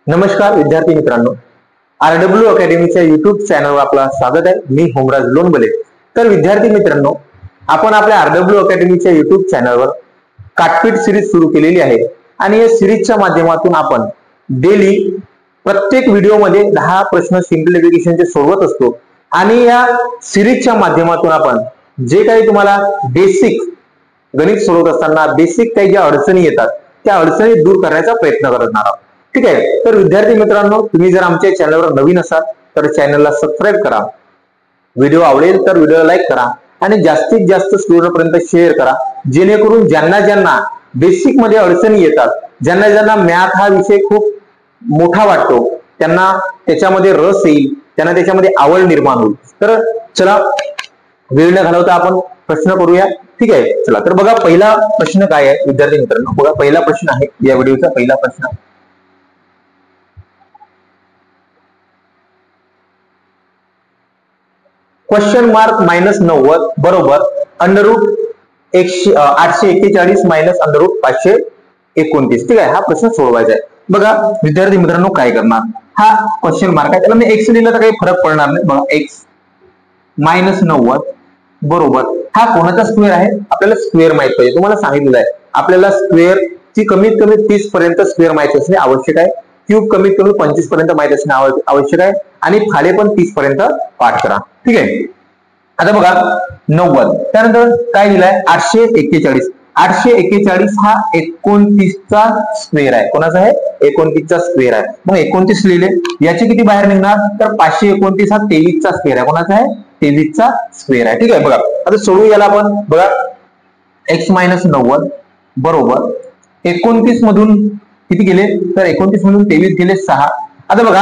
नमस्कार विद्यार्थी मित्रांनो, आरडब्ल्यू अकॅडमीच्या युट्यूब चॅनलवर आपलं स्वागत आहे। मी होमराज लोणबले। तर विद्यार्थी मित्रांनो, आपण आपल्या आरडब्ल्यू अकॅडमीच्या युट्यूब चॅनलवर काटपीट सिरीज सुरू केलेली आहे आणि या सिरीजच्या माध्यमातून आपण डेली प्रत्येक व्हिडिओमध्ये 10 प्रश्न सिंप्लिफिकेशनचे सोडवत असतो आणि या सिरीजच्या माध्यमातून आपण जे काही तुम्हाला बेसिक गणित सोडवत असताना बेसिक काही ज्या अडचणी येतात त्या अडचणी दूर करण्याचा प्रयत्न करणार आहोत। ठीक आहे। तर विद्यार्थी मित्रांनो, तुम्ही जर आमच्या चॅनलवर नवीन असाल तर चॅनलला सबस्क्राइब करा, व्हिडिओ आवडेल तर व्हिडिओला लाईक करा आणि जास्तीत जास्त स्टुडंट पर्यंत शेअर करा, जेणेकरून ज्यांना ज्यांना बेसिक मध्ये अडचणी येतात, ज्यांना ज्यांना मॅथ हा विषय खूप मोठा वाटतो, त्यांना त्याच्यामध्ये रस येईल, त्यांना त्याच्यामध्ये आवड निर्माण होईल। तर चला वेळ न घालवता आपण प्रश्न करूया। ठीक आहे, चला तर बघा पहिला प्रश्न काय आहे विद्यार्थी मित्रांनो, बघा पहिला प्रश्न आहे या व्हिडिओचा पहिला प्रश्न। क्वेश्चन मार्क -90 बरोबर अंडररूट 841 मायनस अंडररूट 529। ठीक आहे, हा प्रश्न सोडवायचा आहे। बघा विद्यार्थी मित्रांनो, काय करणार, हा क्वेश्चन मार्क आहे, त्याला मी एक्स लिहिलं तर काही फरक पडणार नाही। बघा एक्स -90 बरोबर हा कोणाचा स्क्वेअर आहे, आपल्याला स्क्वेअर माहित पाहिजे। तुम्हाला सांगितलेलं आहे आपल्याला स्क्वेअर ची कमीत कमी 30 पर्यंत स्क्वेअर माहित असणे आवश्यक आहे, क्यूब कमीत कमी 25 पर्यंत माहित असणे आवश्यक आहे आणि फाळे पण 30 पर्यंत पाठ करा। ठीक आहे, आता बघा 90 त्यानंतर काय दिलाय 841। 841 हा 29 चा स्क्वेअर आहे। कोणाचा आहे, 29 चा स्क्वेअर आहे। मग 29 लिहिले, याचे किती बाहेर निघणार, तर 529 हा 23 चा स्क्वेअर आहे। कोणाचा आहे, 23 चा स्क्वेअर आहे। ठीक आहे, बघा आता सोडवू याला आपण। बघा x -90 बरोबर 29 मधून किती गेले, तर 29 मधून 23 गेले 6। आता बघा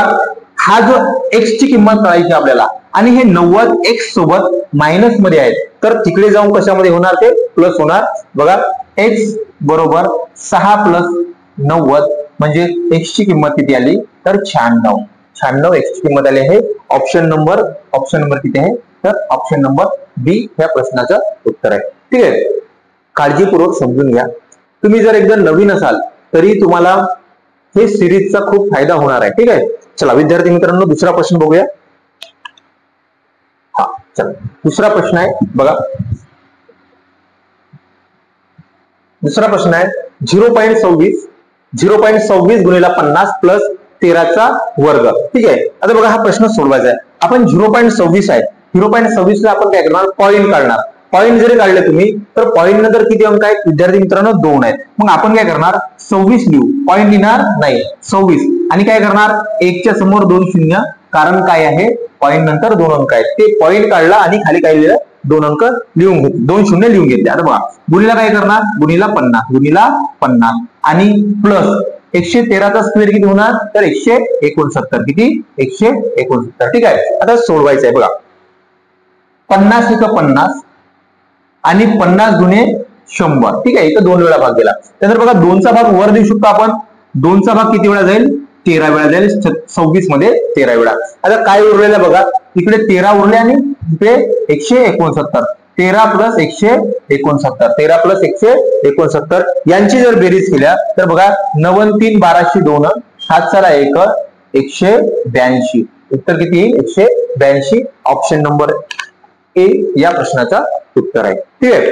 हा जो x ची किंमत कळायची आपल्याला आणि हे 90 x सोबत मायनस मध्ये आहेत, तर तिकडे जाऊन कशामध्ये होणार, ते प्लस होणार। बघा x बरोबर 6 + 90 म्हणजे x ची किंमत किती आली, तर 96 x ची किंमत आली आहे। ऑप्शन नंबर किती आहे, तर ऑप्शन नंबर बी या प्रश्नाचं उत्तर आहे। ठीक आहे, काळजीपूर्वक समजून घ्या। तुम्ही जर एकदम नवीन असाल तरी तुम्हाला हे सिरीजचा खूप फायदा होणार आहे। ठीक आहे, चला विद्यार्थी मित्रांनो दुसरा प्रश्न बघूया। हा चला दुसरा प्रश्न आहे, बघा दुसरा प्रश्न आहे 0.26 गुणिले 50 प्लस 13 चा वर्ग। ठीक आहे, आता बघा हा प्रश्न सोडवायचा आहे। आपण 0.26 आहे, 0.26 ला आपण काय करणार, पॉईंट काढणार। पॉईंट जरी काढले तुम्ही तर पॉईंट नंतर किती अंक आहेत विद्यार्थी मित्रांनो, 2 आहेत। मग आपण काय करणार, 26 लिहू, पॉईंट लिहिणार नाही, 26 आणि काय करणार, 1 च्या समोर 2 शून्य, कारण काय आहे पॉईंट नंतर 2 अंक आहेत, ते पॉईंट काढला आणि खाली काय लिहिलं, 2 अंक लिहून घेतले, 2 शून्य लिहून घेतले। आता बघा गुणिला काय करणार, गुणिला 50 आणि प्लस 113 चा स्क्वेअर किती होणार, तर 169 किती, 169। ठीक आहे, आता सोडवायचं आहे। बघा 50 × 50 आणि 50 गुणे 100। ठीक आहे, इथं 2 वेळा भाग गेला, त्यानंतर बघा 2 चा भाग वर देऊ शकतो आपण, 2 चा भाग किती वेळा जाईल, 13 वेळा जाईल, 26 मध्ये 13 वेळा। आता काय उरलेलं बघा, इकडे 13 उरले आणि इकडे 169, 13 + 169, 13 + 169 यांची जर बेरीज केल्या तर बघा 9 3 1202, 7 × 1 182, उत्तर किती येईल, 182। ऑप्शन नंबर ए या प्रश्नाचा उत्तर आहे। ठीक आहे,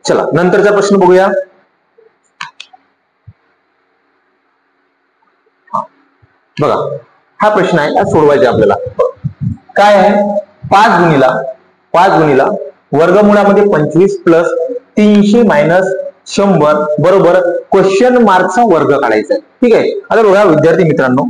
चला नंतरचा प्रश्न बघूया। बघा हा प्रश्न आहे, सोडवायचा आपल्याला। काय आहे, 5 गुणिला वर्गमूळामध्ये 25 प्लस 300 मायनस 100 बरोबर क्वेश्चन मार्कचा वर्ग काढायचा आहे। ठीक आहे, आता बघा विद्यार्थी मित्रांनो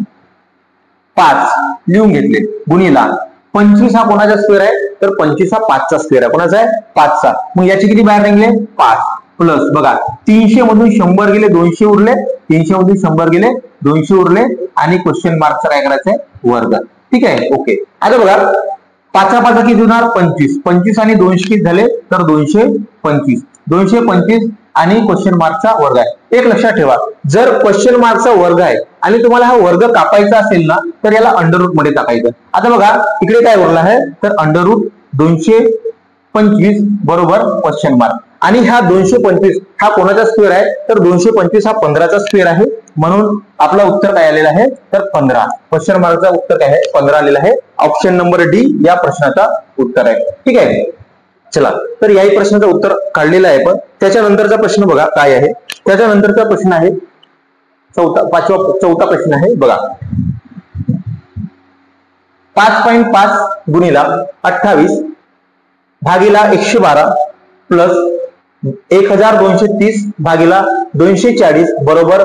5 लिहून घेतले, गुणिला 25 हा कोणाचा स्क्वेअर आहे, तर 25 हा 5 चा स्क्वेअर आहे। कोणाचा आहे, 5 चा। मग याचे किती बाहेर निघले, 5 प्लस बघा 300 मधून 100 गेले, 200 उरले, 300 मधून 100 गेले, 200 उरले आणि क्वेश्चन मार्कचा काय करायचा आहे, वर्ग। ठीक आहे, ओके। आता बघा 5 किती होणार, 25, 25 आणि 200 किती झाले, तर 225, 225 आणि क्वेश्चन मार्कचा वर्ग आहे। एक लक्षात ठेवा, जर क्वेश्चन मार्कचा वर्ग आहे आणि तुम्हाला हा वर्ग कापायचा असेल ना, तर याला अंडररूट मध्ये टाकायचं। आता बघा इकडे काय उरलं आहे, तर अंडररूट 225 बरोबर क्वेश्चन मार्क आणि हा 225 हा कोणाचा स्क्वेअर आहे, तर 225 हा 15चा स्क्वेअर आहे, म्हणून आपला उत्तर काय आलेला आहे, तर 15. क्वेश्चन मार्कचा उत्तर काय आहे, 15 आलेला आहे. ऑप्शन नंबर डी या प्रश्नाचा उत्तर आहे. ठीक आहे. चला, तर याही प्रश्नाचं उत्तर काढलेलं आहे. पण त्याच्यानंतरचा प्रश्न बघा काय आहे. त्याच्यानंतरचा प्रश्न आहे चौथा प्रश्न आहे बघा. 5.5 गुणिला 28 भागीला 112 प्लस 1230 भागीला 240 बरोबर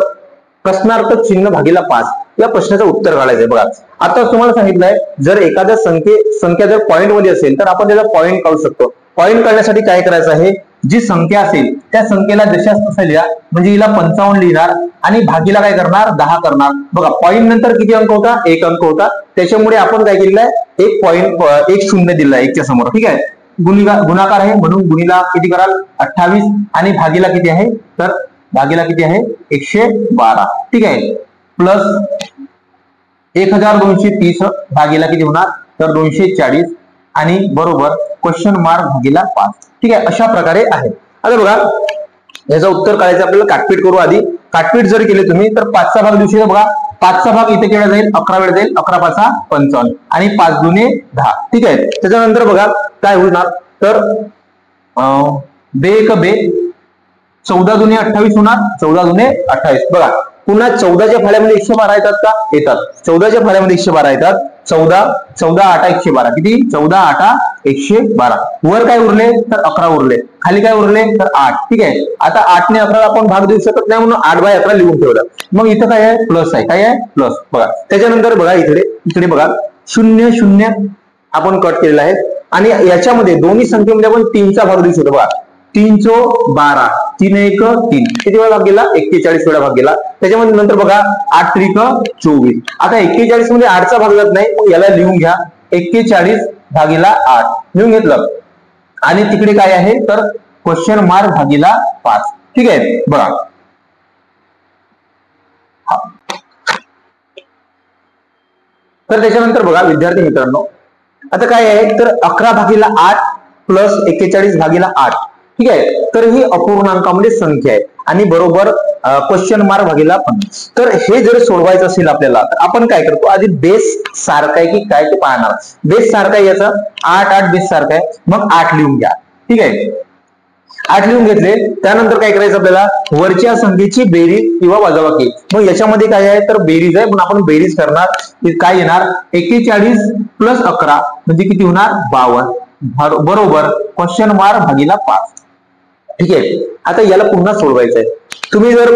प्रश्नार्थ चिन्ह भागीला 5 या प्रश्नाचं उत्तर काढायचंय. बघा, आता तुम्हाला सांगितलंय जर एखाद्या संख्या जर पॉइंट मध्ये असेल तर आपण त्याचा पॉइंट काढू शकतो. पॉइंट काढण्यासाठी काय करायचं आहे, जी संख्या असेल त्या संख्येला जशाच तसा लिहा, म्हणजे हिला 55 लिहिणार आणि भागीला काय करणार, 10 करणार. बघा, पॉइंट नंतर किती अंक होता, 1 अंक होता, त्याच्यामुळे आपण काय केलेलं आहे, 1 शून्य दिलाय 1च्या समोर. ठीक आहे. गुणाकार आहे म्हणून गुणीला किती कराल, 28 आणि भागीला किती आहे, तर भागीला किती आहे, 112. ठीक आहे. प्लस 1230 भागीला किती होणार, तर 240 आणि बरोबर क्वेश्चन मार्क भागीला 5. ठीक आहे. अशा प्रकारे आहे. आता बघा, याचं उत्तर काढायचं आपल्याला. काटपीट करू आधी. काटपीट जर केले तुम्ही तर 5चा भाग दिवशी बघा, 5चा भाग इथे केला जाईल, 11 वेळ जाईल, 11 5 55 आणि 5 दुने 10. ठीक आहे. त्याच्यानंतर बघा काय होणार, तर बे 1 बे 14 दुने 28 होणार, 14 दुने 28. बघा, पुन्हा 14च्या फाळ्यामध्ये 112 येतात का, येतात. 14च्या फाळ्यामध्ये 112 येतात. 14 8 112 किती, 14 8 112. वर काय उरले, तर 11 उरले, खाली काय उरले, तर 8. ठीक आहे. आता 8 ने 11 आपण भाग देऊ शकत नाही म्हणून 8/11 लिहून ठेवलं. मग इथं काय आहे, प्लस आहे. काय आहे, प्लस. बघा, त्याच्यानंतर बघा इकडे बघा 0 0 आपण कट केलेला आहे आणि याच्यामध्ये दोन्ही संख्येमध्ये आपण 3चा भाग देऊ शकतो. बघा, 3 चो 12, 3 1 3 किती वेळा भाग गेला, 41 वेळा भाग गेला. त्याच्यामध्ये नंतर बघा 8 3 24. आता 41 मध्ये 8चा भाग जात नाही, मग याला लिहून घ्या 41 भागीला 8 लिहून घेतलं आणि तिकडे काय आहे, तर क्वेश्चन मार्क भागीला 5. ठीक आहे. बघा, तर त्याच्यानंतर बघा विद्यार्थी मित्रांनो, आता काय आहे, तर 11 भागीला 8 प्लस 41 भागीला 8. ठीक आहे. तर ही अपूर्णांकामध्ये संख्या आहे आणि बरोबर क्वेश्चन मार्क भागीला 50. तर हे जर सोडवायचं असेल आपल्याला तर आपण काय करतो, आधी बेस सारखा आहे की काय ते पाहणार. बेस सारखा आहे याचा, 8 8 बेस सारखा आहे, मग 8 लिहून घ्या. ठीक आहे. 8 लिहून घेतले. त्यानंतर काय करायचं आपल्याला, वरच्या संख्येची बेरीज किंवा वजाबाकी. मग याच्यामध्ये काय आहे, तर बेरीज आहे, पण आपण बेरीज करणार. काय येणार, 41 प्लस 11 म्हणजे किती होणार, 52 बरोबर क्वेश्चन मार्क भागीला 5. ठीक आहे. आता याला पुन्हा सोडवायचं आहे. तुम्ही जर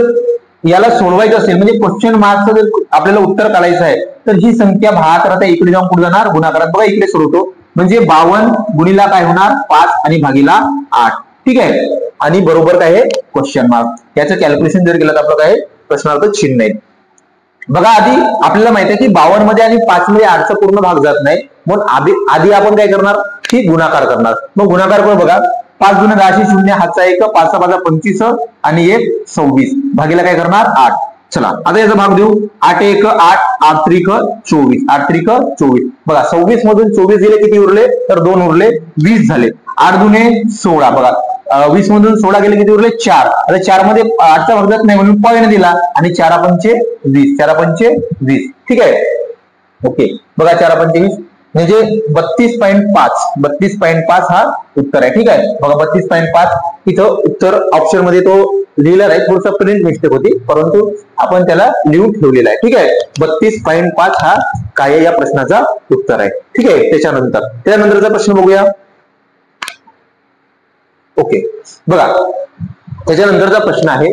याला सोडवायचं असेल म्हणजे क्वेश्चन मार्कचं जर आपल्याला उत्तर काढायचं आहे तर ही संख्या भागात राहता इकडे जाऊन पुढे जाणार, गुणाकारात बघा इकडे सोडवतो म्हणजे 52 गुणीला काय होणार, 5 आणि भागीला 8. ठीक आहे. आणि बरोबर काय आहे, क्वेश्चन मार्क. याचं कॅल्क्युलेशन जर केलं तर आपलं काय, प्रश्नार्थ चिन्ह आहे. बघा, आधी आपल्याला माहिती आहे की 52 मध्ये आणि 5 मध्ये 8चा पूर्ण भाग जात नाही, म्हणून आधी आपण काय करणार, की गुणाकार करणार. मग गुणाकार करू. बघा, 5 गुणे 10 0 हातचा 1, 5 5 25 आणि 1 26 भागीला काय करणार, 8. चला, आता याचा भाग देऊ. 8 1 8 8 3 24 8 3 24. बघा, 26 मधून 24 दिले, किती उरले, तर 2 उरले, 20 झाले. 8 दुने 16. बघा, 20 मधून 16 गेले, किती उरले, 4. आता 4 मध्ये 8चा भाग जात नाही म्हणून पॉईंट दिला आणि 4 पंचे 20, 4 पंचे 20. ठीक आहे. ओके. बघा, 4 पंचे 20 म्हणजे 32.5 हा उत्तर आहे. ठीक आहे. बघा, 32.5 इथं उत्तर ऑप्शन मध्ये तो लिहिला आहे, थोडंसं प्रिंट मिस्टेक होती, परंतु आपण त्याला लिहून ठेवलेला आहे. ठीक आहे. 32.5 हा काय या प्रश्नाचा उत्तर आहे. ठीक आहे. त्याच्यानंतरचा प्रश्न बघूया. ओके. बघा, त्याच्यानंतरचा प्रश्न आहे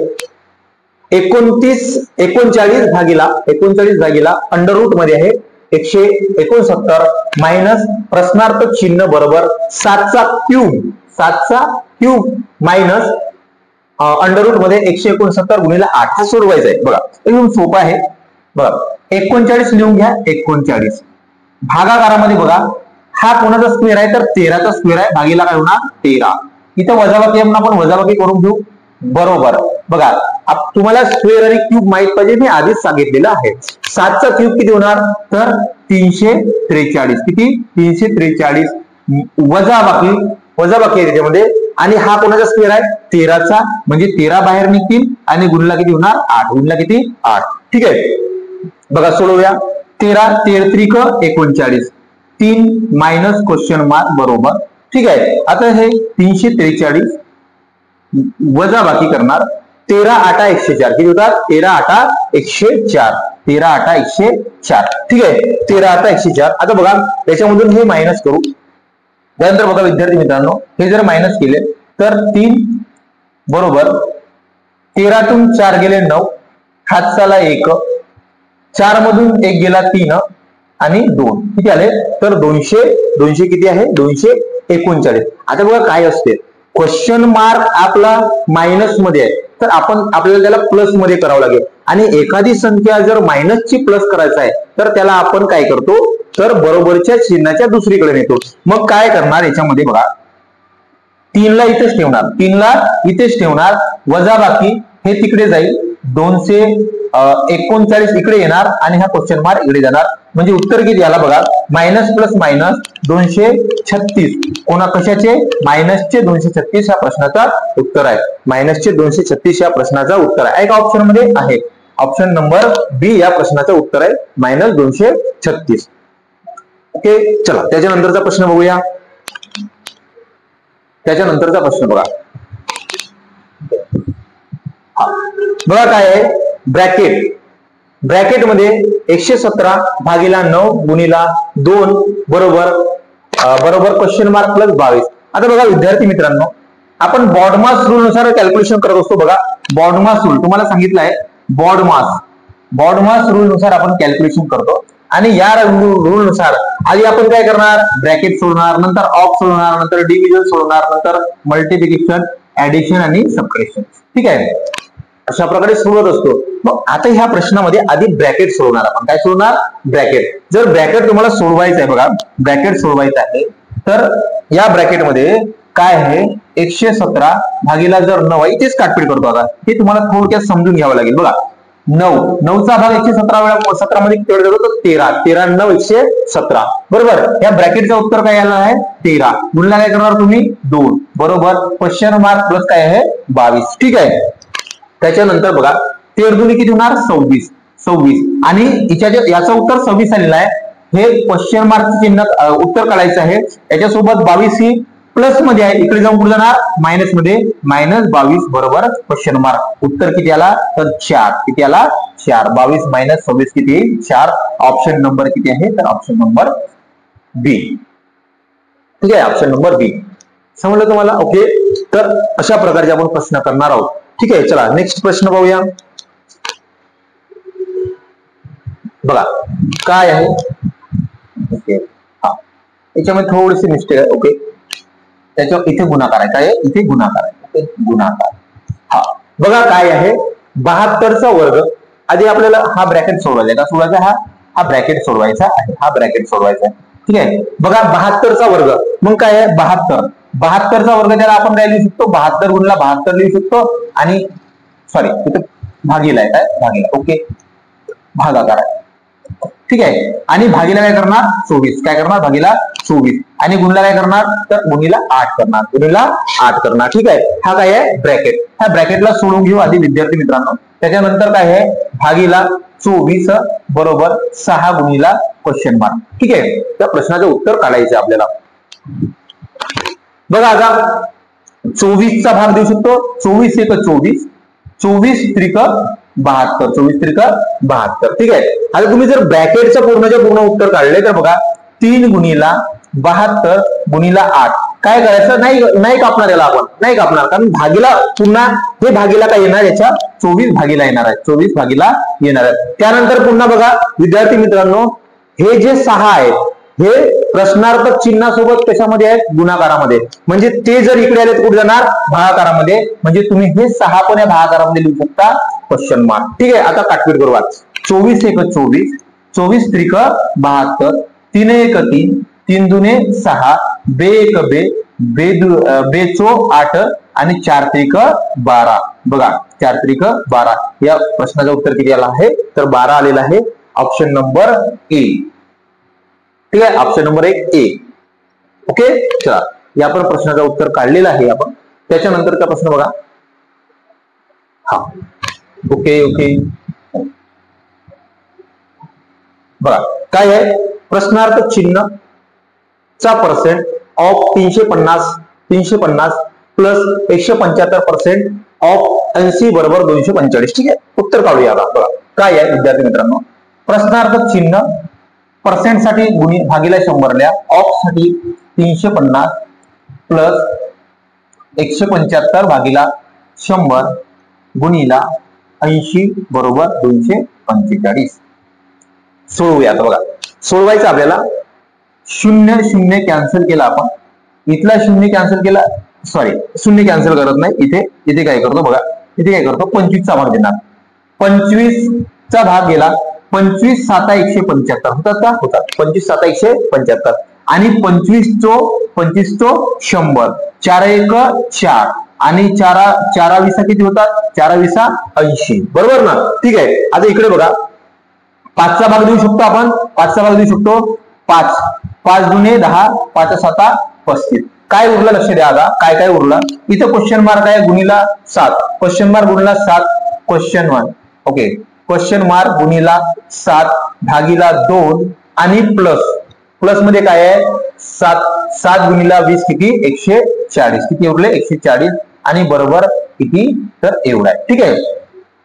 39 भागीला अंडर रूट मध्ये आहे 169 मायनस प्रश्नार्थ चिन्ह बरोबर 7चा क्यूब मायनस अंडर रूट मध्ये 169 गुणिले 8 हा सोडवायचा आहे. बघा, एकदम सोपा आहे. बघा, 39 लिहून घ्या. 39 भागाकारामध्ये बघा, हा कोणाचा स्क्वेअर आहे, तर 13चा स्क्वेअर आहे, भागीला काय होणार, 13. इथं वजाबाकी आहे म्हणून आपण वजाबाकी करून घेऊ. बरोबर. बघा, तुम्हाला स्क्वेअर आणि क्यूब माहित पाहिजे, मी आधीच सांगितलेलं आहे. 7चा क्यूब किती होणार, तर 343. किती, 343 वजाबाकी आहे त्याच्यामध्ये आणि हा कोणाचा स्क्वेअर आहे 13चा, म्हणजे 13 बाहेर निघतील आणि गुणला किती होणार 8, गुणला किती 8. ठीक आहे, बघा सोडवूया. 13 तेत्रिक 39, 3 मायनस क्वेश्चन मार्क बरोबर. ठीक आहे, आता हे 343 वजा बाकी करणार 13 8 104 किती होतात 13 8 104, 13 8 104. ठीक आहे, 13 8 104. आता बघा त्याच्यामधून हे मायनस करू. त्यानंतर बघा विद्यार्थी मित्रांनो, हे जर मायनस केले तर 3 बरोबर 13 तून 4 गेले 9, हातचाला 1, 4 मधून 1 गेला 3 आणि 2 किती आले तर 200 किती आहे 239. आता बघा काय असते, क्वेश्चन मार्क आपला मायनस मध्ये आहे तर आपल्याला त्याला प्लस मध्ये करावं लागेल, आणि एखादी संख्या जर मायनसची प्लस करायचं आहे तर त्याला आपण काय करतो तर बरोबरच्या चिन्हाच्या दुसरीकडे नेतो. मग काय करणार याच्यामध्ये बघा, 3 ला इथेच ठेवणार, 3 ला इथेच ठेवणार, वजा बाकी हे तिकडे जाईल, 239 इकडे येणार आणि हा क्वेश्चन मार्क इकडे जाणार. म्हणजे उत्तर किती आला बघा, मायनस प्लस मायनस 236. कोणा कशाचे मायनसचे 236 या प्रश्नाचा उत्तर आहे. मायनसचे 236 या प्रश्नाचा उत्तर आहे. एका ऑप्शन मध्ये आहे, ऑप्शन नंबर बी या प्रश्नाचं उत्तर आहे मायनस 236. ओके, चला त्याच्यानंतरचा प्रश्न बघूया. त्याच्यानंतरचा प्रश्न बघा, बघा काय आहे, ब्रॅकेट मध्ये 117 भागिला 9 गुणिला 2 बरोबर क्वेश्चन मार्क प्लस 22. आता बघा विद्यार्थी मित्रांनो, आपण बॉडमास रूल नुसार कॅल्क्युलेशन करत असतो. बघा बॉडमास रूल तुम्हाला सांगितलं आहे, बॉडमास रूल नुसार आपण कॅल्क्युलेशन करतो, आणि या रूल नुसार आधी आपण काय करणार, ब्रॅकेट सोडणार, नंतर ऑफ सोडणार, नंतर डिव्हिजन सोडणार, नंतर मल्टिप्लिकेशन, ऍडिशन आणि सबट्रॅक्शन. ठीक आहे, अशा प्रकारे सोडत असतो. मग आता ह्या प्रश्नामध्ये आधी ब्रॅकेट सोडणार आपण. काय सोडणार, ब्रॅकेट. जर ब्रॅकेट तुम्हाला सोडवायचं आहे, बघा ब्रॅकेट सोडवायचं आहे तर या ब्रॅकेटमध्ये काय आहे 117 भागीला जर 9 आहे, तेच काटपीट करतो. आता हे तुम्हाला थोडक्यात समजून घ्यावं लागेल. बघा 9चा भाग 117 वेळा 17 मध्ये केवढा जातो तर 13, 13 9 117 बरोबर. या ब्रॅकेटचं उत्तर काय आलं आहे 13, गुणला काय करणार तुम्ही 2 बरोबर क्वेश्चन मार्क प्लस काय आहे 22. ठीक आहे, त्याच्यानंतर बघा 13 दुनी किती होणार 26, आणि याचं उत्तर 26 आलेलं आहे. हे क्वेश्चन मार्क चिन्ह उत्तर काढायचं आहे. याच्यासोबत 22 ही प्लस मध्ये आहे, इकडे जाऊन कुठे जाणार मायनस मध्ये, मायनस 22 बरोबर क्वेश्चन मार्क. उत्तर किती आला तर 4. किती आला 4. 22 मायनस 26 किती 4. ऑप्शन नंबर किती आहे तर ऑप्शन नंबर बी. ठीक आहे, ऑप्शन नंबर बी. समजलं तुम्हाला. ओके, तर अशा प्रकारचे आपण प्रश्न करणार आहोत. ठीक आहे, चला नेक्स्ट प्रश्न पाहूया. बघा काय आहे, ओके हा याच्यामध्ये थोडीशी मिस्टेक आहे. ओके, त्याच्या इथे गुणाकार आहे, काय इथे गुणाकार आहे. ओके, गुणाकार. हा बघा काय आहे 72चा वर्ग. आधी आपल्याला हा ब्रॅकेट सोडवायचा का सोडवायचा, हा ब्रॅकेट सोडवायचा आहे, हा ब्रॅकेट सोडवायचा आहे. ठीक आहे, बघा 72चा वर्ग, मग काय आहे 72चा वर्ग त्याला आपण काय लिहू शकतो 72 गुणला 72 लिहू शकतो, आणि सॉरी तिथे भागीला आहे, काय भागीला. ओके, भागाकार आहे. ठीक आहे, आणि भागीला काय करणार 24, काय करणार भागीला 24, आणि गुणला काय करणार तर गुणीला 8 करणार, गुणीला 8 करणार. ठीक आहे, हा काय आहे ब्रॅकेट. ह्या ब्रॅकेटला सोडून घेऊ आधी विद्यार्थी मित्रांनो. त्याच्यानंतर काय आहे भागीला 24 बरोबर 6 गुणीला क्वेश्चन मार्क. ठीक आहे, त्या प्रश्नाचं उत्तर काढायचं आपल्याला. बघा आता 24चा भाग देऊ शकतो, 24 एक 24, 24 त्रिक 72, 24 त्रिक 72. ठीक आहे, आता तुम्ही जर ब्रॅकेटचं पूर्ण उत्तर काढले तर बघा 3 गुणीला 72 गुणीला 8. काय करायचं, नाही कापणार याला, आपण नाही कापणार, कारण भागीला पुन्हा हे भागीला काय येणार याच्या 24 भागीला येणार आहे, 24 भागीला येणार आहे. त्यानंतर पुन्हा बघा विद्यार्थी मित्रांनो, हे जे 6 आहेत हे प्रश्नार्थक चिन्हासोबत कशामध्ये आहेत गुणाकारामध्ये, म्हणजे ते जर इकडे आले तर कुठे जाणार भागाकारामध्ये. म्हणजे तुम्ही हे 6 पण या भागाकारामध्ये लिहू शकता क्वेश्चन मार्क. ठीक आहे, आता काटपीट करू. 24 एक 24, 24 त्रिक 72, 3 एक 3, 3 दुने 6, बे एक बे चो 8, आणि 4 त्रिक 12. बघा 4 त्रिक 12. या प्रश्नाचं उत्तर किती आलं आहे तर 12 आलेलं आहे. Option number A. ठीक आहे, ऑप्शन नंबर 1 ए. ओके, चला या पण प्रश्नाचं उत्तर काढलेलं आहे आपण. त्याच्यानंतरचा प्रश्न बघा. हा ओके ओके बघा काय आहे, प्रश्नार्थ चिन्ह चा पर्सेंट ऑफ 350 प्लस 175% ऑफ 80 बरोबर 245. ठीक आहे, उत्तर काढूया आता. बघा काय आहे विद्यार्थी मित्रांनो, प्रश्नार्थ चिन्ह पर्सेंट साठी भागीला 100 ऑफ साठी 350 प्लस 175 भागीला 100 गुणीला 80 बरोबर 245. सोडवूया आता. बघा सोडवायचं आपल्याला. 0 0 कॅन्सल केला आपण, इथला 0 कॅन्सल केला, सॉरी 0 कॅन्सल करत नाही, इथे काय करतो बघा, इथे काय करतो 25 चा भाग देणार. 25 चा भाग गेला, 25 7 175 होतात का, होतात. 25 7 175 आणि 25 तो 100, 4 1 4 आणि 4 20 किती होतात, 4 20 80 बरोबर ना. ठीक आहे, आता इकडे बघा 5 चा भाग देऊ शकतो आपण, 5 चा भाग देऊ शकतो. 5 5 दुने 10, 5 7 35. काय उरलं लक्ष द्या. आता काय काय उरलं, इथं क्वेश्चन मार्क आहे गुणीला 7, क्वेश्चन मार्क गुणीला 7 क्वेश्चन 1. ओके, क्वेश्चन मार्क गुणीला 7 भागीला 2 आणि प्लस मध्ये काय आहे 7 गुणीला 20 किती 140. किती उरले 140 आणि बरोबर किती तर एवढा आहे. ठीक आहे,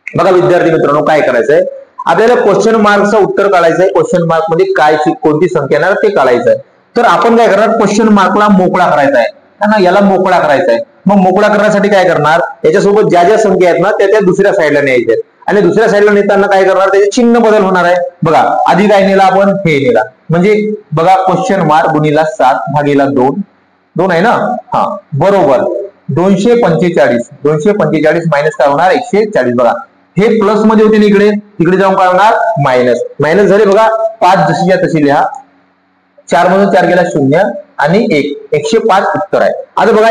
बघा विद्यार्थी मित्रांनो काय करायचंय आपल्याला, क्वेश्चन मार्कचं उत्तर काढायचंय. क्वेश्चन मार्क मध्ये काय कोणती संख्या येणार ते काढायचंय. तर आपण काय करणार, क्वेश्चन मार्कला मोकळा करायचा आहे, याला मोकळा करायचा आहे. मग मोकळा करण्यासाठी काय करणार, याच्यासोबत ज्या ज्या संख्या आहेत ना त्या दुसऱ्या साईडला न्यायच्या आणि दुसऱ्या साईडला नेताना काय करणार, त्याचे चिन्ह बदल होणार आहे. बघा आधी काय नेला आपण, हे नेला, म्हणजे बघा क्वेश्चन मार्क गुणीला 7 भागीला 2 आहे ना, हा बरोबर 245 मायनस काय होणार 140. बघा हे प्लस मध्ये होते, इकडे जाऊन काय होणार मायनस झाले. बघा 5 जशीच्या तशी लिहा, 4 मधून 4 गेला 0 आणि 105 उत्तर आहे. आता बघा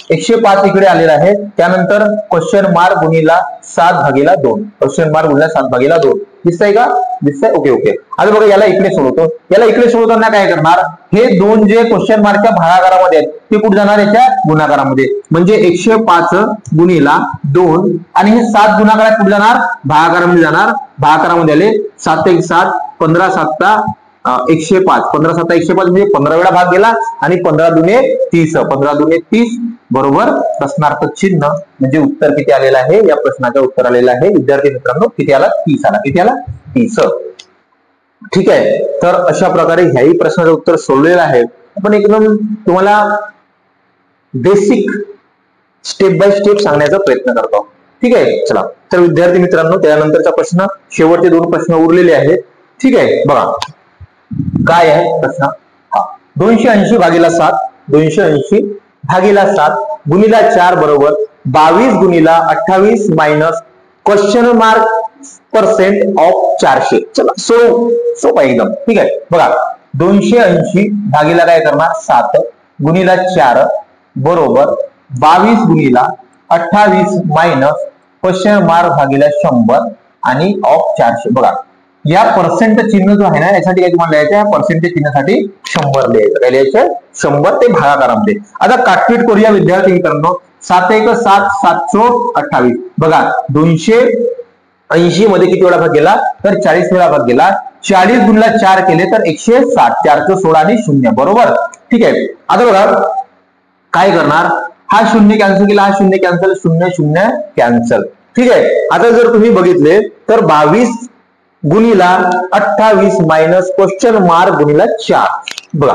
105 इकडे आलेला आहे. त्यानंतर क्वेश्चन मार्क गुणीला 7 भागीला 2, क्वेश्चन मार्क गुणीला 7 भागीला 2 दिसतंय का, दिसतंय. ओके ओके, आता बघा याला इकडे सोडवतो. याला इकडे सोडवताना काय करणार, हे 2 जे क्वेश्चन मार्कच्या भागाकारामध्ये आहेत ते कुठे जाणार, याच्या गुणाकारामध्ये. म्हणजे 105 गुणीला 2 आणि हे 7 गुणाकारात कुठे जाणार, भागाकारामध्ये जाणार. भागाकारामध्ये आले 7 1 7 15 7 105, 15 7 105 म्हणजे 15 वेळा भाग गेला आणि 15 दुने 30, 15 दुने 30 बरोबर प्रश्नार्थ चिन्ह. म्हणजे उत्तर किती आलेलं आहे, या प्रश्नाचं उत्तर आलेलं आहे विद्यार्थी मित्रांनो किती आला, 30 आला. किती आला, 30. ठीक आहे, तर अशा प्रकारे ह्याही प्रश्नाचं उत्तर सोडलेलं आहे. आपण एकदम तुम्हाला बेसिक स्टेप बाय स्टेप सांगण्याचा प्रयत्न करतो. ठीक आहे, चला तर विद्यार्थी मित्रांनो त्यानंतरचा प्रश्न, शेवटचे 2 प्रश्न उरलेले आहेत. ठीक आहे, बघा काय आहे प्रश्न. 280 भागीला 7, 280 भागीला 7 गुणीला 4 बरोबर 22 गुणीला 28 minus question mark percent of 400. चला सोपा एकदम. ठीक आहे, बघा 280 भागीला काय करणार 7 गुणीला 4 बरोबर 22 गुणीला 28 मायनस क्वेश्चन मार्क भागीला 100 आणि ऑफ 400. बघा या पर्सेंट चिन्ह जो आहे ना, यासाठी काय तुम्हाला लिहायचं आहे, पर्सेंट चिन्हासाठी 100 लिहायचं. काय लिहायचं 100 ते भागाकारामध्ये. आता काटपीट करूया विद्यार्थी मित्रांनो. 7 1 7 728. बघा 280 मध्ये किती वेळा भाग गेला तर 40 वेळा भाग गेला. 40 गुणिला 4 केले तर 160, 416 आणि 0 बरोबर. ठीक आहे, आता बघा काय करणार, हा 0 कॅन्सल केला, हा 0 कॅन्सल, 0 0 कॅन्सल. ठीक आहे, आता जर तुम्ही बघितले तर 22 गुणीला 28 मायनस क्वेश्चन मार्क गुणीला 4. बघा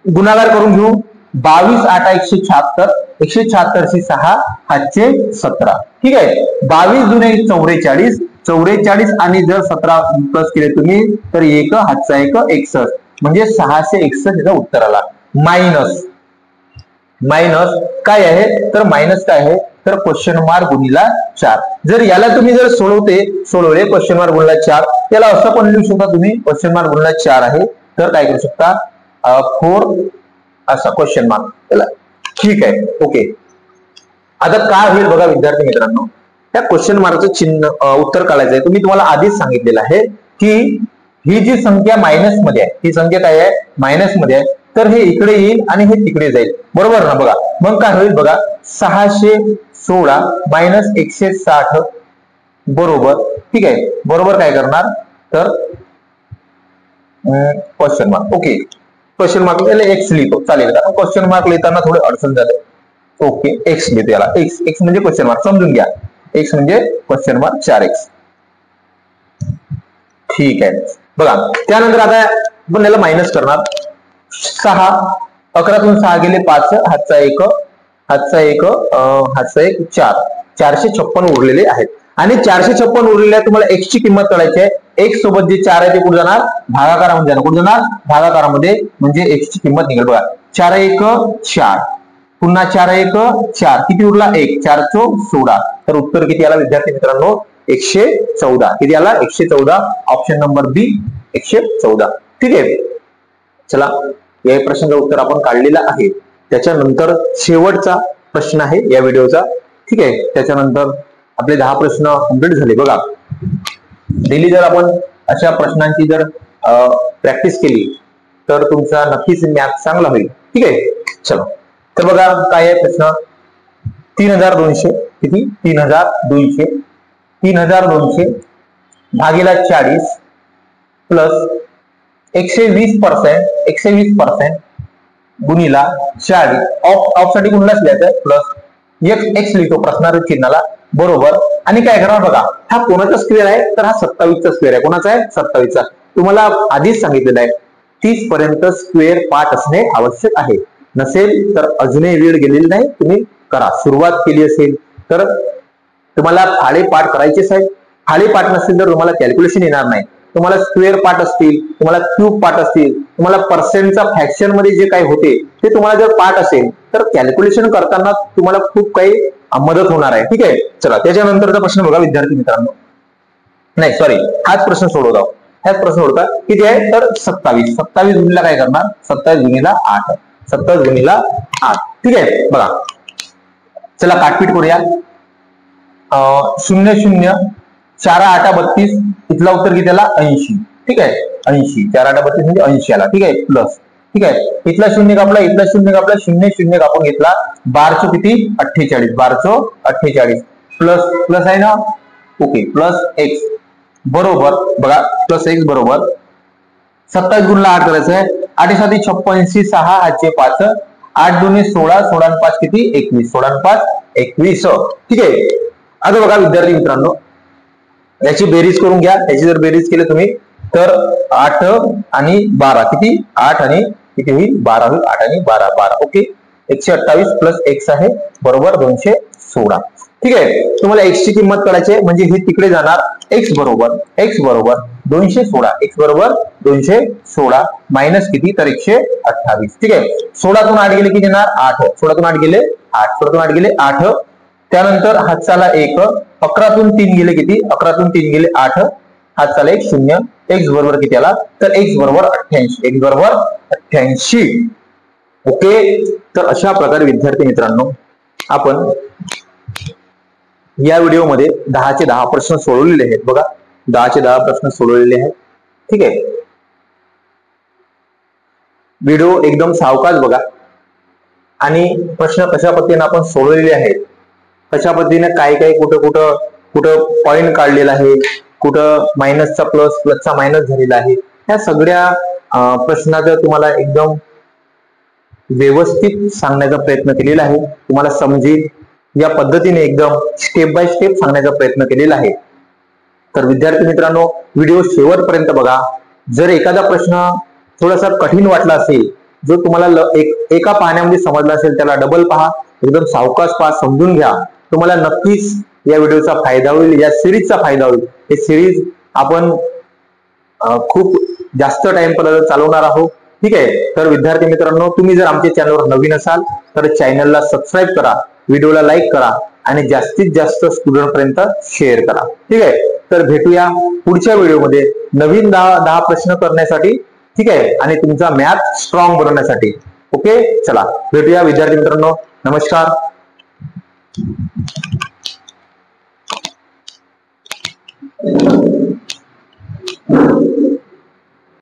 गुणाकार करून घेऊ. 22 8 176, 176 6 हातचे 17. ठीक आहे, 22 दुने 44, 44 आणि जर 17 प्लस केले तुम्ही तर 1 हातचा 1 61 म्हणजे 661 याचा उत्तर आला. मायनस काय आहे तर मायनस काय आहे तर क्वेश्चन मार्क गुणीला 4. जर याला तुम्ही जर सोडवले क्वेश्चन मार्क गुणीला 4, त्याला असं पण लिहू शकता तुम्ही, क्वेश्चन मार्क गुणीला 4 आहे तर काय करू शकता 4 असा क्वेश्चन मार्क त्याला. ठीक आहे, ओके. आता काय होईल बघा विद्यार्थी मित्रांनो, त्या क्वेश्चन मार्कचं चिन्ह उत्तर काढायचं आहे. तुम्ही तुम्हाला आधीच सांगितलेलं आहे की ही जी संख्या मायनस मध्ये आहे, ही संख्या काय आहे मायनस मध्ये आहे, तर हे इकडे येईल आणि हे तिकडे जाईल, बरोबर ना. बघा मग काय होईल बघा, 616 मायनस 160 बरोबर, ठीक आहे. बरोबर काय करणार तर question mark. Okay, question mark x लिहितो चालेल, कारण क्वेश्चन मार्क लिहिताना थोडे अडचण जाते. ओके, एक्स लिहितो याला, एक्स एक्स म्हणजे क्वेश्चन मार्क, समजून घ्या. एक्स म्हणजे क्वेश्चन मार्क 4x. ठीक आहे. बघा त्यानंतर आता आपण याला मायनस करणार. 6 11तून 6 गेले 5, हातचा 1 हातचा 1 हातचा 1 4, 456 उरलेले आहेत. आणि 456 उरलेल्या तुम्हाला x ची किंमत काढायची आहे. x सोबत जे 4 आहे ते कुठे जाणार, भागाकारामध्ये जाणार. कुठे जाणार, भागाकारामध्ये, म्हणजे x ची किंमत निघेल. बघा 4 1 4, पुन्हा 4 1 4, किती उरला 1, 4 4 16. तर उत्तर किती आला विद्यार्थी मित्रांनो, 114. किती आला, 114. ऑप्शन नंबर बी 114. ठीक आहे. चला, या प्रश्नाचं उत्तर आपण काढलेलं आहे. त्याच्यानंतर शेवटचा प्रश्न आहे या व्हिडिओचा, ठीक आहे. त्याच्यानंतर आपले 10 प्रश्न कंप्लीट झाले. बघा डेली जर आपण अशा प्रश्नांची जर प्रॅक्टिस केली तर तुमचा नक्कीच मॅथ चांगला होईल. ठीक आहे. चलो, तर बघा काय आहे प्रश्न. 3200 किती, 3200 3200 भागीला 40 प्लस 120% गुणिला 40 ऑफ साठी गुणलाच लिहायचं प्लस एक्स लिहितो प्रश्नार्थ चिन्हाला, बरोबर. आणि काय करणार बघा, हा कोणाचा स्क्वेअर आहे तर हा 27चा स्क्वेअर आहे. कोणाचा आहे, 27चा. तुम्हाला आधीच सांगितलेलं आहे 30 पर्यंत स्क्वेअर पाठ असणे आवश्यक आहे. नसेल तर अजूनही वेळ गेलेली नाही, तुम्ही करा. सुरुवात केली असेल तर तुम्हाला फाळे पाठ करायचेच आहेत. फाळे पाठ नसेल तर तुम्हाला कॅल्क्युलेशन येणार नाही. तुम्हाला स्क्वेअर पार्ट असतील, तुम्हाला क्यूब पार्ट असतील, तुम्हाला पर्सेंटचा फ्रॅक्शन मध्ये जे काही होते ते तुम्हाला जर पार्ट असेल तर कॅल्क्युलेशन करताना तुम्हाला खूप काही मदत होणार आहे. ठीक आहे. चला, त्याच्यानंतरचा प्रश्न बघा विद्यार्थी मित्रांनो, नाही सॉरी, हाच प्रश्न सोडवता. हाच प्रश्न सोडवता. किती आहे तर 27. 27 गुणिला काय करणार, 27 गुणिला 8, 27 गुणिला 8. ठीक आहे. बघा चला काटपीट करूया. 0 0 4 8 32, इथला उत्तर किती आला 80. ठीक आहे. 80, 4 8 32 म्हणजे 80 आला. ठीक आहे. प्लस, ठीक आहे. इथला 0 कापला, इथला 0 कापला, 0 0 कापून घेतला. 12 किती 48, 12 48 प्लस प्लस आहे ना. ओके, प्लस x बरोबर. बघा प्लस x बरोबर 27 गुणला 8 करायचं आहे. 8 7 56, 6 हातचे 5, 8 2 16, 16 आणि 5 किती 21, 16 आणि 5 21. ठीक आहे. आता बघा विद्यार्थी मित्रांनो, याची बेरीज करून घ्या. याची जर बेरीज केली तुम्ही तर 8 आणि 12 किती 8 आणि किती होईल 12 होईल. 8 आणि 12 12. ओके, 128 प्लस x आहे बरोबर 216. ठीक आहे. तुम्हाला x ची किंमत काढायची आहे, म्हणजे हे तिकडे जाणार. x बरोबर 216, x बरोबर 216 मायनस किती तर 128. ठीक आहे. 16 तून 8 गेले किती येणार 8, 16 तून 8 गेले 8, 16 तून 8 गेले 8. त्यानंतर हातचाला 1, 11 तून 3 गेले किती 11 तून 3 गेले 8, हातचाला 1 0. x बरोबर किती आला तर x बरोबर 88, x बरोबर 88. ओके. तर अशा प्रकारे विद्यार्थी मित्रांनो आपण या व्हिडिओमध्ये 10 चे 10 प्रश्न सोडवलेले आहेत. बघा 10 चे 10 प्रश्न सोडवलेले आहेत. ठीक आहे. व्हिडिओ एकदम सावकाश बघा आणि प्रश्न कशा पद्धतीने आपण सोडवलेले आहेत, कशा पद्धतीने काय काय कुठं पॉइंट काढलेला आहे, कुठं मायनसचा प्लस, प्लसचा मायनस झालेला आहे, या सगळ्या प्रश्नाचं तुम्हाला एकदम व्यवस्थित सांगण्याचा प्रयत्न केलेला आहे. तुम्हाला समजेल या पद्धतीने एकदम स्टेप बाय स्टेप सांगण्याचा प्रयत्न केलेला आहे. तर विद्यार्थी मित्रांनो व्हिडिओ शेवटपर्यंत बघा. जर एखादा प्रश्न थोडासा कठीण वाटला असेल, जो तुम्हाला एका पाहण्यामध्ये समजला असेल, त्याला डबल पहा, एकदम सावकाश पहा, समजून घ्या. तुम्हाला नक्कीच या व्हिडिओचा फायदा होईल, या सिरीजचा फायदा होईल. हे सिरीज आपण खूप जास्त टाइम पर्यंत चालवणार आहोत. ठीक आहे. तर विद्यार्थी मित्रांनो तुम्ही जर आमच्या चॅनलवर नवीन असाल तर चॅनलला सबस्क्राईब करा, व्हिडिओला लाईक करा आणि जास्तीत जास्त स्टुडंट पर्यंत शेअर करा. ठीक आहे. तर भेटूया पुढच्या व्हिडिओमध्ये नवीन 10 प्रश्न करण्यासाठी. ठीक आहे. आणि तुमचा मॅथ स्ट्रॉंग बनवण्यासाठी. ओके. चला भेटूया विद्यार्थी मित्रांनो. नमस्कार.